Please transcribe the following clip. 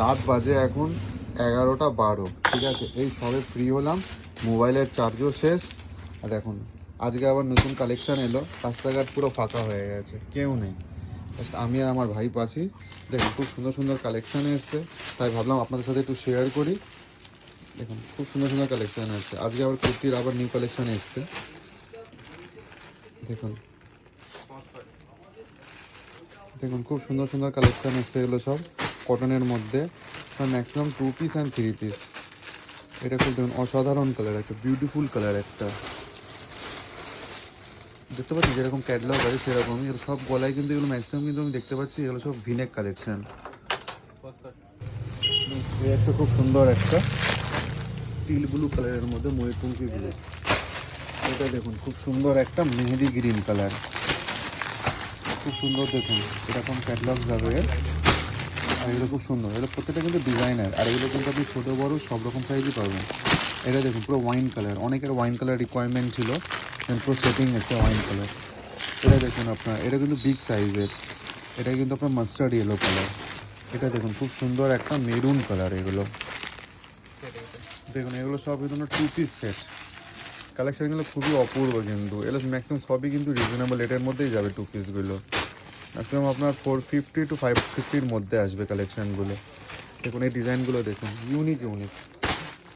রাত বাজে এখন 11টা 12, ঠিক আছে? এই সবে ফ্রি হলাম, মোবাইলের চার্জও শেষ। আর দেখুন আজকে আবার নতুন কালেকশান এলো, রাস্তাঘাট পুরো ফাঁকা হয়ে গেছে, কেউ নেই, জাস্ট আমি আর আমার ভাই পাচ্ছি। দেখুন খুব সুন্দর সুন্দর কালেকশান এসছে, তাই ভাবলাম আপনাদের সাথে একটু শেয়ার করি। দেখুন খুব সুন্দর সুন্দর কালেকশান এসছে, আজকে আবার কুর্তির আবার নিউ কালেকশান এসছে। দেখুন দেখুন খুব সুন্দর সুন্দর কালেকশান এসছে, এগুলো সব কটনের মধ্যে, ম্যাক্সিমাম 2 পিস অ্যান্ড 3 পিস। এটা খুব দেখুন অসাধারণ কালার, একটা বিউটিফুল কালার, একটা দেখতে পাচ্ছি যেরকম ক্যাটলগ আছে সেরকমই। এগুলো সব গলায় কিন্তু, এগুলো ম্যাক্সিমাম কিন্তু আমি দেখতে পাচ্ছি এগুলো সব ভিনেক কালেকশন। এই একটা খুব সুন্দর একটা টিল ব্লু কালারের মধ্যে ময়ূরপঙ্খী ব্লু। এটা দেখুন খুব সুন্দর একটা মেহেদি গ্রিন কালার, খুব সুন্দর। দেখুন এরকম ক্যাটলগ যাবে এর। আর এগুলো খুব সুন্দর, এগুলো প্রত্যেকটা কিন্তু ডিজাইনার, আর এগুলো কিন্তু আপনি ছোটো বড়ো সব রকম সাইজই পাবেন। এটা দেখুন পুরো ওয়াইন কালার, অনেকের ওয়াইন কালার রিকোয়ারমেন্ট ছিল, পুরো সেটিং আছে ওয়াইন কালার। এটা দেখুন আপনার, এটা কিন্তু বিগ সাইজের, এটা কিন্তু আপনার মাস্টার্ড ইয়েলো কালার। এটা দেখুন খুব সুন্দর একটা মেরুন কালার। এগুলো দেখুন, এগুলো সব কিন্তু 2 পিস সেট কালেকশানগুলো, খুবই অপূর্ব কিন্তু। এগুলো ম্যাক্সিমাম সবই কিন্তু রিজনেবল রেটের মধ্যেই যাবে। 2 পিসগুলো ম্যাক্সিমাম আপনার 450 to 550-র মধ্যে আসবে কালেকশানগুলো। দেখুন এই ডিজাইনগুলো দেখুন, ইউনিক ইউনিক।